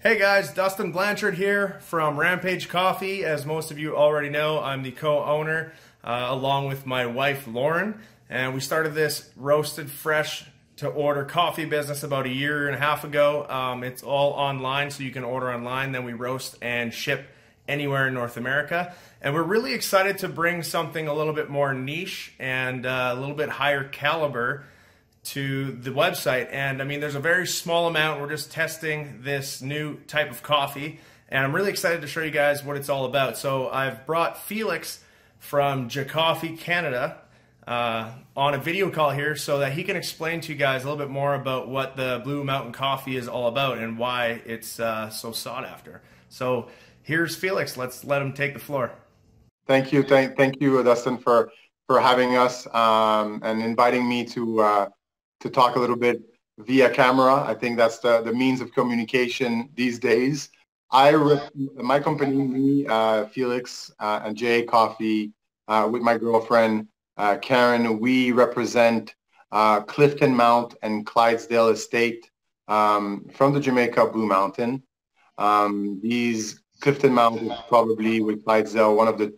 Hey guys, Dustin Blanchard here from Rampage Coffee. As most of you already know, I'm the co-owner along with my wife Lauren, and we started this roasted fresh to order coffee business about a year and a half ago. It's all online, so you can order online, then we roast and ship anywhere in North America. And we're really excited to bring something a little bit more niche and a little bit higher caliber to the website. And I mean, there's a very small amount. We're just testing this new type of coffee, and I'm really excited to show you guys what it's all about. So I've brought Felix from Coffee Canada on a video call here so that he can explain to you guys a little bit more about what the Blue Mountain Coffee is all about and why it's so sought after. So here's Felix. Let's let him take the floor. Thank you, Dustin, for having us and inviting me to talk a little bit via camera. I think that's the means of communication these days. My company, me, Felix, and J Coffee, with my girlfriend Karen, we represent Clifton Mount and Clydesdale Estate from the Jamaica Blue Mountain. These Clifton Mount is probably, with Clydesdale, one of the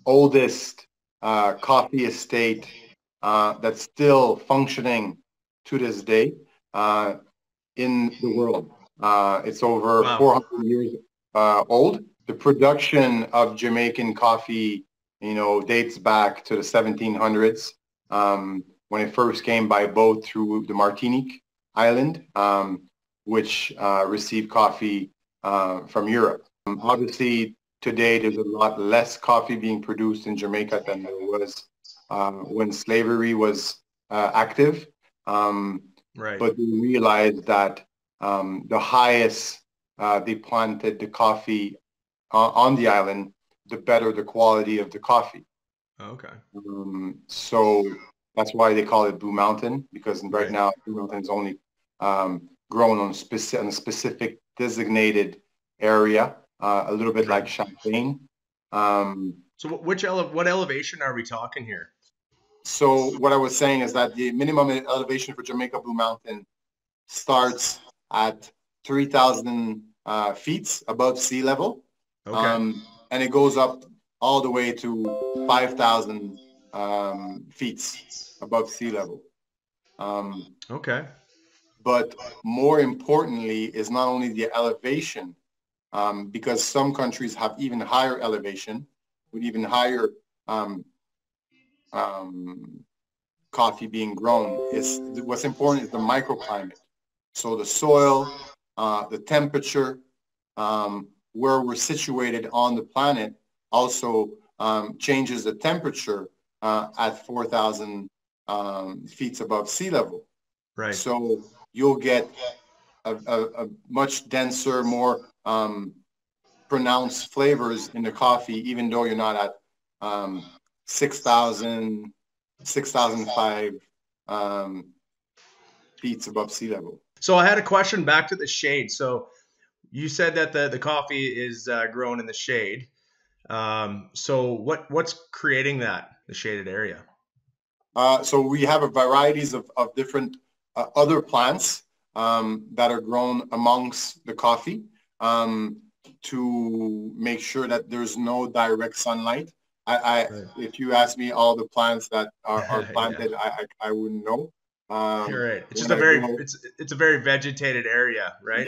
oldest coffee estate that's still functioning to this day in the world. It's over 400 years old. The production of Jamaican coffee, dates back to the 1700s when it first came by boat through the Martinique Island, which received coffee from Europe. Obviously, today there's a lot less coffee being produced in Jamaica than there was when slavery was active. Right. But we realized that the highest they planted the coffee on the island, the better the quality of the coffee. Okay. So that's why they call it Blue Mountain, because right now Blue Mountain is only grown on a specific designated area, a little bit like Champagne. So what elevation are we talking here? So what I was saying is that the minimum elevation for Jamaica Blue Mountain starts at 3,000 feet above sea level. Okay. And it goes up all the way to 5,000 feet above sea level. Okay. But more importantly is not only the elevation, because some countries have even higher elevation with even higher coffee being grown. What's important is the microclimate. So the soil, the temperature, where we're situated on the planet also changes the temperature at 4,000 feet above sea level. Right. So you'll get a much denser, more pronounced flavors in the coffee, even though you're not at 6,000, 6,005 feet above sea level. So I had a question back to the shade. So you said that the coffee is grown in the shade. So what's creating the shaded area? So we have a varieties of different other plants that are grown amongst the coffee to make sure that there's no direct sunlight. If you ask me all the plants that are planted, I wouldn't know. You're right. It's just it's a very vegetated area, right?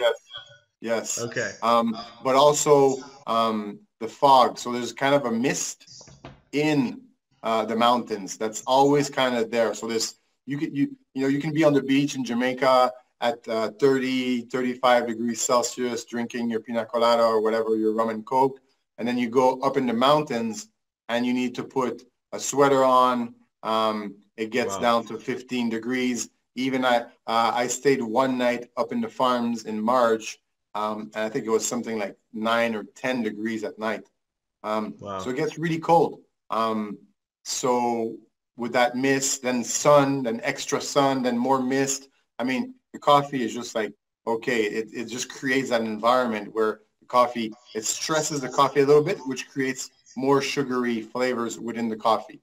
Yes. Okay. But also the fog. So there's kind of a mist in the mountains that's always kind of there. So you can be on the beach in Jamaica at 30, 35 degrees Celsius, drinking your pina colada or whatever, your rum and coke, and then you go up in the mountains and you need to put a sweater on. It gets down to 15 degrees. Even I stayed one night up in the farms in March, and I think it was something like 9 or 10 degrees at night. So it gets really cold. So with that mist, then sun, then extra sun, then more mist. I mean, the coffee is just like, okay, it just creates that environment where the coffee, it stresses the coffee a little bit, which creates more sugary flavors within the coffee.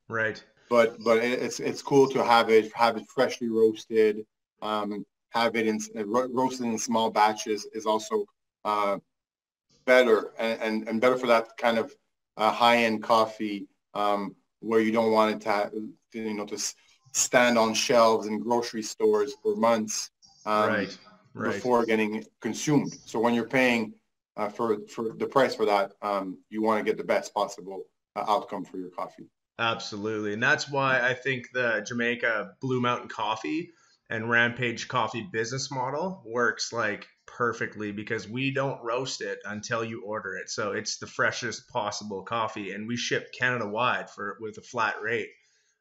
Right. But it's cool to have it freshly roasted, have it in roasted in small batches is also better and better for that kind of high-end coffee, where you don't want it to stand on shelves in grocery stores for months before getting consumed. So when you're paying for the price for that, you want to get the best possible outcome for your coffee. Absolutely. And that's why I think the Jamaica Blue Mountain Coffee and Rampage Coffee business model works like perfectly, because we don't roast it until you order it. So it's the freshest possible coffee, and we ship Canada wide with a flat rate.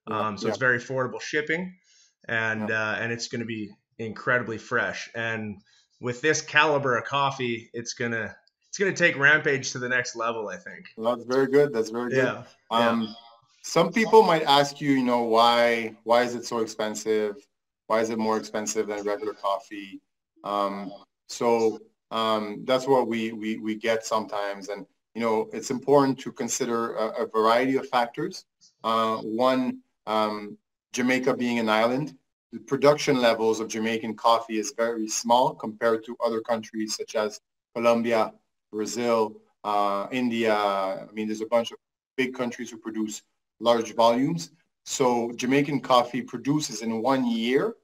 So it's very affordable shipping, and it's going to be incredibly fresh. And with this caliber of coffee, it's gonna take Rampage to the next level, I think. Well, that's very good. That's very good. Yeah. Some people might ask you, why is it so expensive? Why is it more expensive than regular coffee? That's what we get sometimes. And, it's important to consider a variety of factors. One, Jamaica being an island, the production levels of Jamaican coffee is very small compared to other countries such as Colombia, Brazil, India. I mean, there's a bunch of big countries who produce large volumes. So Jamaican coffee produces in 1 year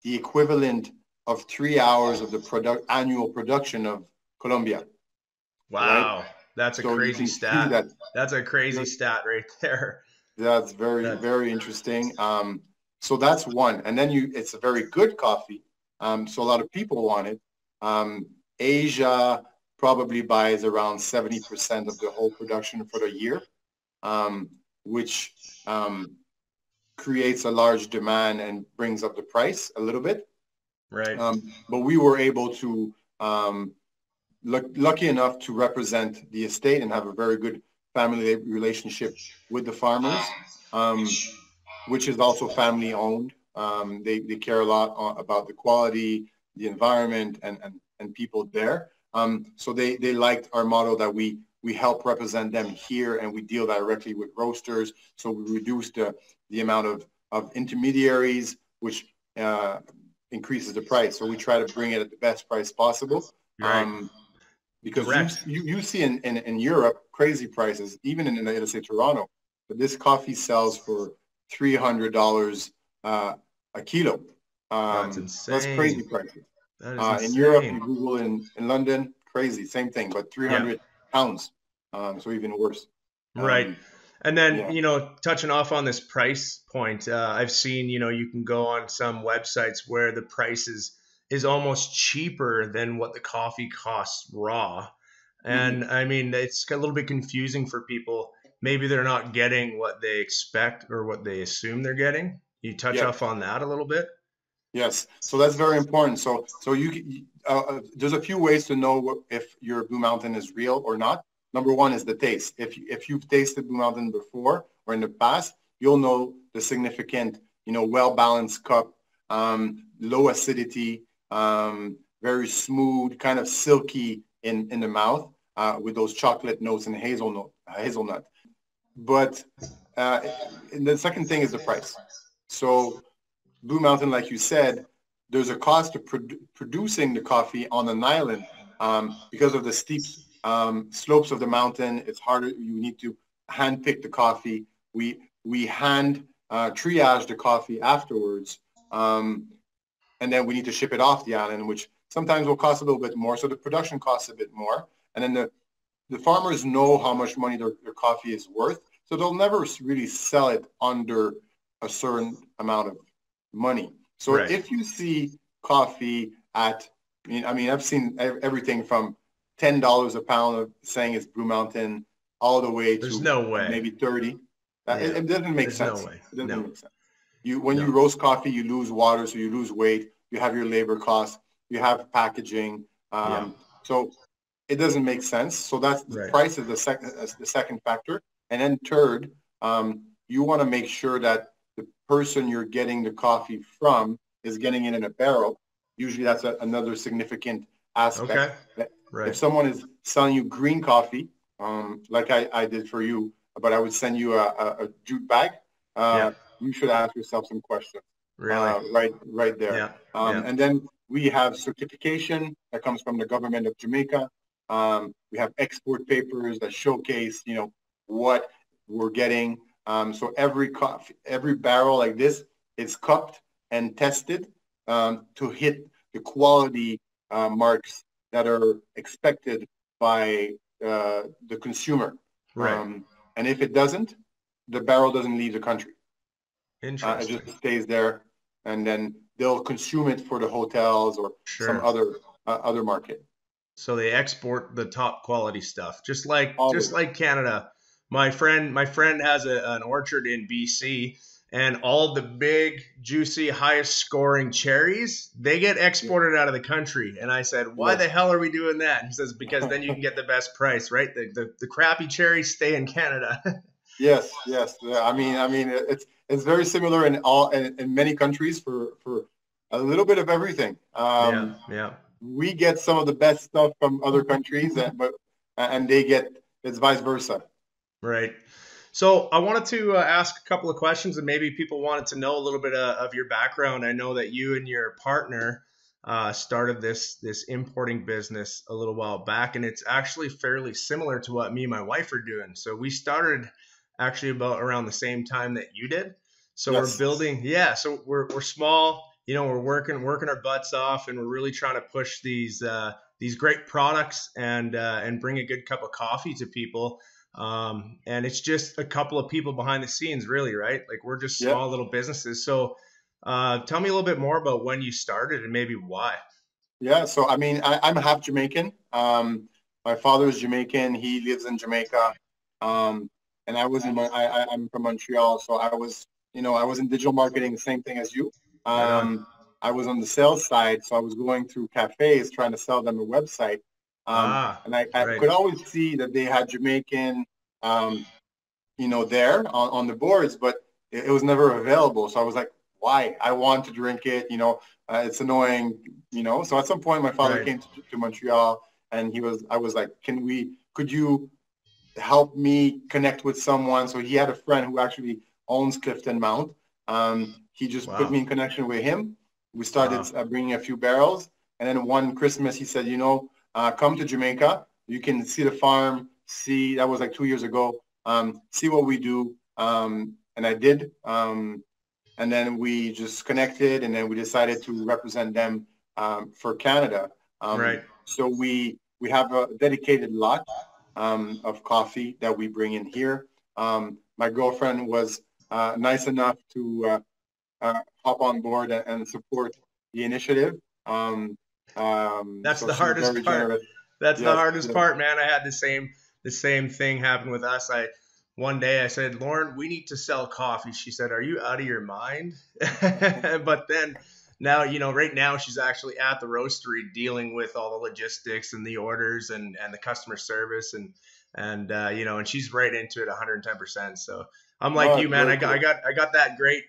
the equivalent of 3 hours of the annual production of Colombia. Wow. Right? That's a crazy stat. That's a crazy stat right there. That's very interesting. So that's one. And then it's a very good coffee. So a lot of people want it. Asia probably buys around 70% of the whole production for the year, which creates a large demand and brings up the price a little bit. Right. But we were able to, lucky enough to represent the estate and have a very good family relationship with the farmers, which is also family owned. They care a lot about the quality, the environment, and people there. So they liked our model that we help represent them here, and we deal directly with roasters. So we reduce the amount of intermediaries, which increases the price. So we try to bring it at the best price possible. Right. Because you see in Europe crazy prices, even in, let's say, Toronto, but this coffee sells for $300 a kilo. That's insane. That's crazy prices. That is insane. In Europe, you Google in London, crazy, same thing, but 300 pounds. So even worse. Right. And then, touching off on this price point, I've seen, you can go on some websites where the price is almost cheaper than what the coffee costs raw. And I mean, it's a little bit confusing for people. Maybe they're not getting what they expect or what they assume they're getting. You touch off on that a little bit? Yes. So that's very important. So there's a few ways to know if your Blue Mountain is real or not. Number one is the taste. If you've tasted Blue Mountain before or in the past, you'll know the significant, well-balanced cup, low acidity, very smooth, kind of silky in the mouth, with those chocolate notes and hazelnut. But and the second thing is the price. So Blue Mountain, like you said, there's a cost of producing the coffee on an island, because of the steep slopes of the mountain. It's harder. You need to hand pick the coffee. We hand triage the coffee afterwards, and then we need to ship it off the island, which sometimes will cost a little bit more. So the production costs a bit more, and then the farmers know how much money their coffee is worth, so they'll never really sell it under a certain amount of money. So if you see coffee at, I've seen everything from $10 a pound of saying it's Blue Mountain all the way to maybe 30. It doesn't make sense. No way. It doesn't make sense. You roast coffee, you lose water, so you lose weight. You have your labor costs. You have packaging. So it doesn't make sense. So that's the price is the second factor. And then third, you want to make sure that the person you're getting the coffee from is getting it in a barrel. Usually that's another significant aspect. Okay. If someone is selling you green coffee, like I did for you, but I would send you a jute bag, you should ask yourself some questions. Really? Right there. And then We have certification that comes from the government of Jamaica. We have export papers that showcase, what we're getting. So every barrel like this is cupped and tested to hit the quality marks that are expected by the consumer. Right. And if it doesn't, the barrel doesn't leave the country. It Interesting. just stays there, and then they'll consume it for the hotels or some Sure. other market. So they export the top quality stuff, just Always. like Canada. My friend has an orchard in BC, and all of the big, juicy, highest scoring cherries, they get exported out of the country. And I said, why the Yes. hell are we doing that? He says, because then you can get the best price, right? The crappy cherries stay in Canada. Yes, yes. I mean, it's very similar in many countries for a little bit of everything. Yeah, yeah. We get some of the best stuff from other countries, and they get it's vice versa. Right. So I wanted to ask a couple of questions, and maybe people wanted to know a little bit of your background. I know that you and your partner started this importing business a little while back, and it's actually fairly similar to what me and my wife are doing. So we started actually about around the same time that you did. So we're Yes. building, yeah. So we're small. We're working our butts off, and we're really trying to push these great products and bring a good cup of coffee to people. And it's just a couple of people behind the scenes, really, right? Like we're just Yeah. small little businesses. So tell me a little bit more about when you started and maybe why. Yeah. So I mean, I'm half Jamaican. My father is Jamaican. He lives in Jamaica. And I'm from Montreal, so I was in digital marketing, same thing as you. Right on. I was on the sales side, so I was going through cafes trying to sell them a website. Ah, And I right, could always see that they had Jamaican, there on the boards, but it was never available. So I was like, why? I want to drink it. It's annoying. So at some point, my father right. came to Montreal, and I was like, could you help me connect with someone? So he had a friend who actually owns Clifton Mount. He just put Wow, me in connection with him. We started wow. bringing a few barrels, and then one Christmas he said, come to Jamaica. You can see the farm. See, that was like 2 years ago. See what we do. And I did. And then we just connected, and then we decided to represent them for Canada. Right. So we have a dedicated lot of coffee that we bring in here. My girlfriend was nice enough to hop on board and support the initiative. That's So the she's hardest very part. generous. That's the Yes, hardest yes. part, man. I had the same thing happen with us. One day I said, Lauren, we need to sell coffee. She said, are you out of your mind? But then now, right now she's actually at the roastery dealing with all the logistics and the orders and the customer service and she's right into it 110%. So I'm like Oh, you, it's man. very I cool. got that great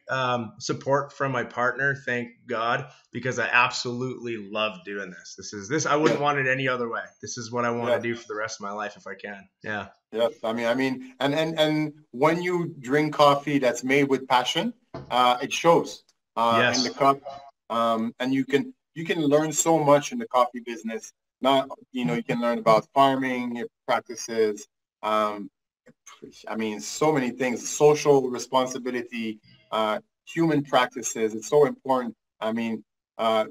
support from my partner, thank God, because I absolutely love doing this. This I wouldn't Yes, want it any other way. This is what I want to yes. do for the rest of my life if I can. Yeah. Yes, I mean, and when you drink coffee that's made with passion, it shows in the Yes. cup, and you can learn so much in the coffee business. Not, you can learn about farming practices. Um, I mean, so many things, social responsibility, human practices. It's so important. I mean, uh,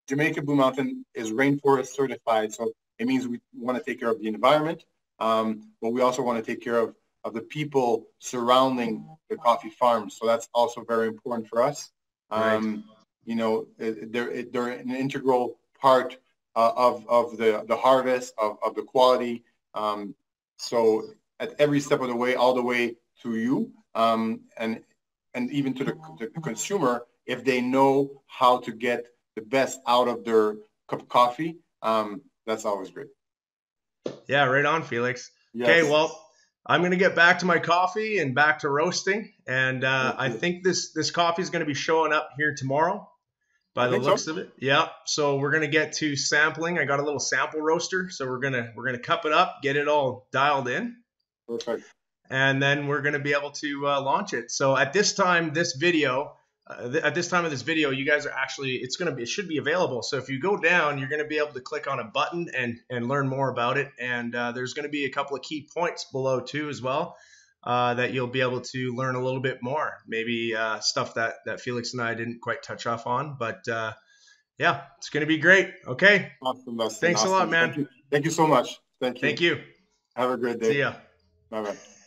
Jamaica Blue Mountain is rainforest certified, so it means we want to take care of the environment, but we also want to take care of the people surrounding the coffee farms. So that's also very important for us. Right. Um, they're an integral part of the harvest of the quality. So at every step of the way, all the way to you, and even to the consumer, if they know how to get the best out of their cup of coffee, that's always great. Yeah, right on, Felix. Okay, Yes. well, I'm gonna get back to my coffee and back to roasting, and Thank I you. think this coffee is gonna be showing up here tomorrow by I the think so. looks of it. Yeah. So we're gonna get to sampling. I got a little sample roaster, so we're gonna cup it up, get it all dialed in, Perfect. and then we're going to be able to launch it. So at this time, this video, at this time of this video, you guys are actually, it should be available. So if you go down, you're going to be able to click on a button and learn more about it. And there's going to be a couple of key points below too as well, that you'll be able to learn a little bit more, maybe stuff that Felix and I didn't quite touch off on, but yeah, it's going to be great. Okay. Awesome. Thanks a lot, man. Thank you so much. Thank you. Have a great day. See ya. Bye-bye.